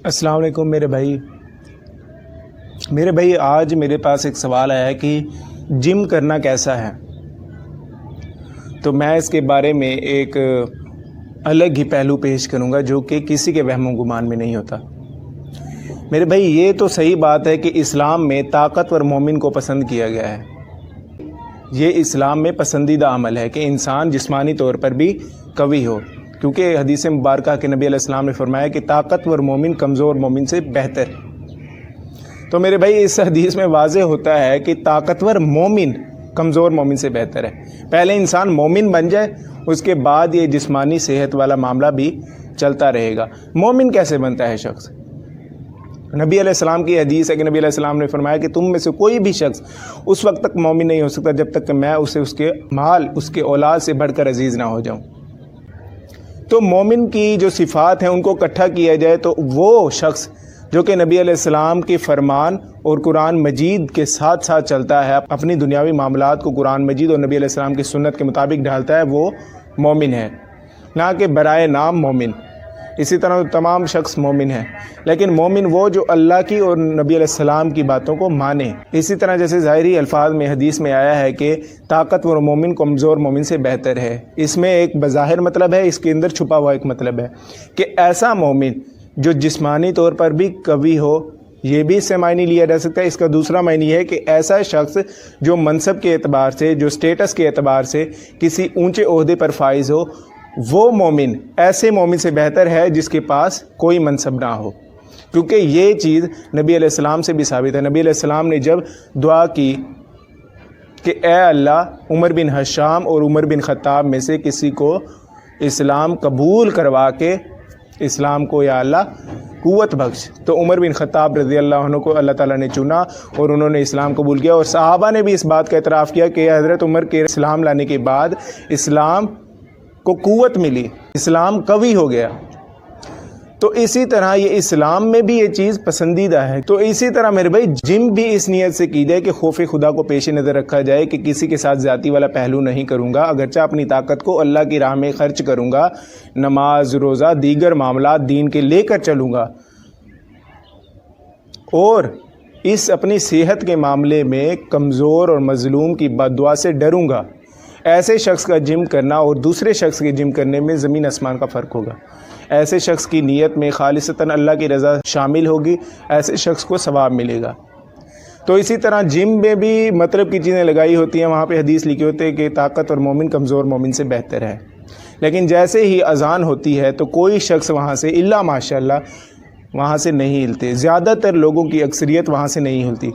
अस्सलाम वालेकुम मेरे भाई आज मेरे पास एक सवाल आया है कि जिम करना कैसा है। तो मैं इसके बारे में एक अलग ही पहलू पेश करूंगा जो कि किसी के वहमो गुमान में नहीं होता। मेरे भाई ये तो सही बात है कि इस्लाम में ताकतवर मोमिन को पसंद किया गया है। ये इस्लाम में पसंदीदा अमल है कि इंसान जिस्मानी तौर पर भी कवी हो, क्योंकि हदीस मुबारक के नबी अलैहिस्सलाम ने फरमाया कि ताकतवर मोमिन कमज़ोर मोमिन से बेहतर। तो मेरे भाई इस हदीस में वाज़े होता है कि ताकतवर मोमिन कमज़ोर मोमिन से बेहतर है। पहले इंसान मोमिन बन जाए, उसके बाद ये जिस्मानी सेहत वाला मामला भी चलता रहेगा। मोमिन कैसे बनता है शख्स? नबी अलैहिस्सलाम की हदीस है कि नबी अलैहिस्सलाम ने फरमाया कि तुम में से कोई भी शख्स उस वक्त तक मोमिन नहीं हो सकता जब तक कि मैं उसे उसके माल उसके औलाद से बढ़कर अजीज़ ना हो जाऊं। तो मोमिन की जो सिफ़ात हैं उनको इकट्ठा किया जाए तो वो शख्स जो कि नबी अलैहिस्सलाम के फरमान और कुरान मजीद के साथ साथ चलता है, अपनी दुनियावी मामलात को कुरान मजीद और नबी अलैहिस्सलाम की सुन्नत के मुताबिक ढालता है, वो मोमिन है, ना कि बराए नाम मोमिन। इसी तरह तमाम शख्स मोमिन है, लेकिन मोमिन वो जो अल्लाह की और नबी अलैहिस्सलाम की बातों को माने। इसी तरह जैसे ज़ाहिरी अल्फाज में हदीस में आया है कि ताकतवर मोमिन कमज़ोर मोमिन से बेहतर है। इसमें एक बज़ाहिर मतलब है, इसके अंदर छुपा हुआ एक मतलब है कि ऐसा मोमिन जो जिस्मानी तौर पर भी कवी हो, ये भी इससे मायने लिया जा सकता है। इसका दूसरा मायने है कि ऐसा शख्स जो मनसब के एतबार से, जो स्टेटस के एतबार से किसी ऊँचे ओहदे पर फाइज हो, वो मोमिन ऐसे मोमिन से बेहतर है जिसके पास कोई मनसब ना हो, क्योंकि ये चीज़ नबी अलैहिस्सलाम से भी साबित है। नबी अलैहिस्सलाम ने जब दुआ की कि ए अल्लाह उमर बिन हशाम और उमर बिन ख़त्ताब में से किसी को इस्लाम कबूल करवा के इस्लाम को या अल्लाह कुव्वत बख्श, तो उमर बिन ख़त्ताब रज़ी अल्लाह अन्हु को अल्लाह ताला ने चुना और उन्होंने इस्लाम कबूल किया। और सहाबा ने भी इस बात का एतराफ़ किया कि हज़रत उमर के इस्लाम लाने के बाद इस्लाम को कुव्वत मिली, इस्लाम कवी हो गया। तो इसी तरह ये इस्लाम में भी ये चीज़ पसंदीदा है। तो इसी तरह मेरे भाई जिम भी इस नीयत से की जाए कि खौफ खुदा को पेश नज़र रखा जाए कि किसी के साथ ज़्यादती वाला पहलू नहीं करूँगा, अगरचा अपनी ताकत को अल्लाह की राह में ख़र्च करूँगा, नमाज रोज़ा दीगर मामला दीन के लेकर चलूँगा, और इस अपनी सेहत के मामले में कमज़ोर और मज़लूम की बद्दुआ से डरूँगा। ऐसे शख्स का जिम करना और दूसरे शख्स के जिम करने में ज़मीन आसमान का फ़र्क होगा। ऐसे शख्स की नीयत में खालिसतन अल्लाह की रज़ा शामिल होगी, ऐसे शख्स को सवाब मिलेगा। तो इसी तरह जिम में भी मतलब की चीज़ें लगाई होती हैं, वहाँ पे हदीस लिखी होती है कि ताकत और मोमिन कमज़ोर मोमिन से बेहतर है। लेकिन जैसे ही अज़ान होती है तो कोई शख्स वहाँ से इल्ला माशाअल्लाह वहाँ से नहीं हिलते, ज़्यादातर लोगों की अक्सरियत वहाँ से नहीं हिलती।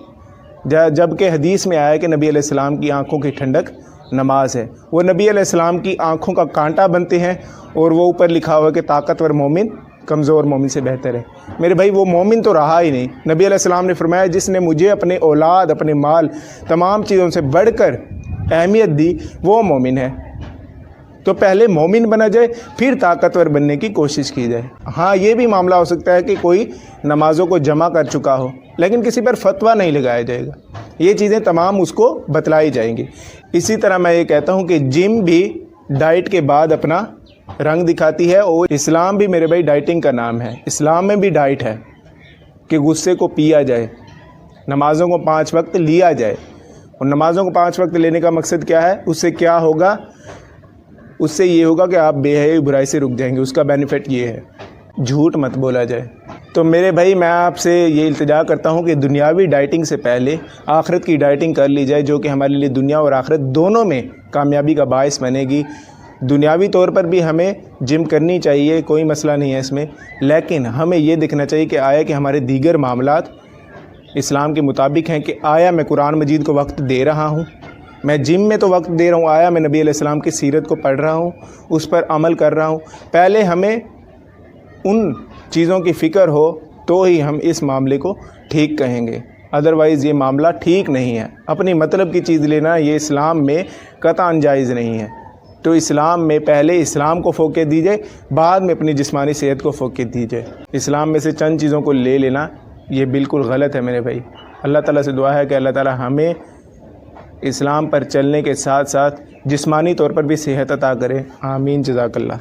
जबकि हदीस में आया कि नबी अलैहिस्सलाम की आँखों की ठंडक नमाज है। वो नबी अलैहिस्सलाम की आँखों का कांटा बनते हैं और वो ऊपर लिखा हुआ कि ताकतवर मोमिन कमज़ोर मोमिन से बेहतर है। मेरे भाई वो मोमिन तो रहा ही नहीं। नबी अलैहिस्सलाम ने फरमाया जिसने मुझे अपने औलाद, अपने माल, तमाम चीज़ों से बढ़कर अहमियत दी, वो मोमिन है। तो पहले मोमिन बना जाए, फिर ताकतवर बनने की कोशिश की जाए। हाँ, ये भी मामला हो सकता है कि कोई नमाज़ों को जमा कर चुका हो, लेकिन किसी पर फतवा नहीं लगाया जाएगा। ये चीज़ें तमाम उसको बतलाई जाएंगी। इसी तरह मैं ये कहता हूँ कि जिम भी डाइट के बाद अपना रंग दिखाती है, और इस्लाम भी मेरे भाई डाइटिंग का नाम है। इस्लाम में भी डाइट है कि गुस्से को पिया जाए, नमाज़ों को 5 वक्त लिया जाए। और नमाज़ों को 5 वक्त लेने का मकसद क्या है? उससे क्या होगा? उससे ये होगा कि आप बेहयाई बुराई से रुक जाएंगे। उसका बेनिफिट ये है, झूठ मत बोला जाए। तो मेरे भाई मैं आपसे ये इल्तिजा करता हूँ कि दुनियावी डाइटिंग से पहले आखिरत की डाइटिंग कर ली जाए, जो कि हमारे लिए दुनिया और आखिरत दोनों में कामयाबी का बायस बनेगी। दुनियावी तौर पर भी हमें जिम करनी चाहिए, कोई मसला नहीं है इसमें, लेकिन हमें ये देखना चाहिए कि आया कि हमारे दीगर मामलात इस्लाम के मुताबिक हैं, कि आया मैं कुरान मजीद को वक्त दे रहा हूँ, मैं जिम में तो वक्त दे रहा हूँ, आया मैं नबी अलैहिस्सलाम की सीरत को पढ़ रहा हूँ, उस पर अमल कर रहा हूँ। पहले हमें उन चीज़ों की फ़िक्र हो तो ही हम इस मामले को ठीक कहेंगे, अदरवाइज़ ये मामला ठीक नहीं है। अपनी मतलब की चीज़ लेना ये इस्लाम में कतई जायज़ नहीं है। तो इस्लाम में पहले इस्लाम को फोकस दीजिए, बाद में अपनी जिस्मानी सेहत को फोकस दीजिए। इस्लाम में से चंद चीज़ों को ले लेना ये बिल्कुल गलत है मेरे भाई। अल्लाह ताला से दुआ है कि अल्लाह ताला हमें इस्लाम पर चलने के साथ साथ जिस्मानी तौर पर भी सेहत अता करे। आमीन, जज़ाकल्लाह।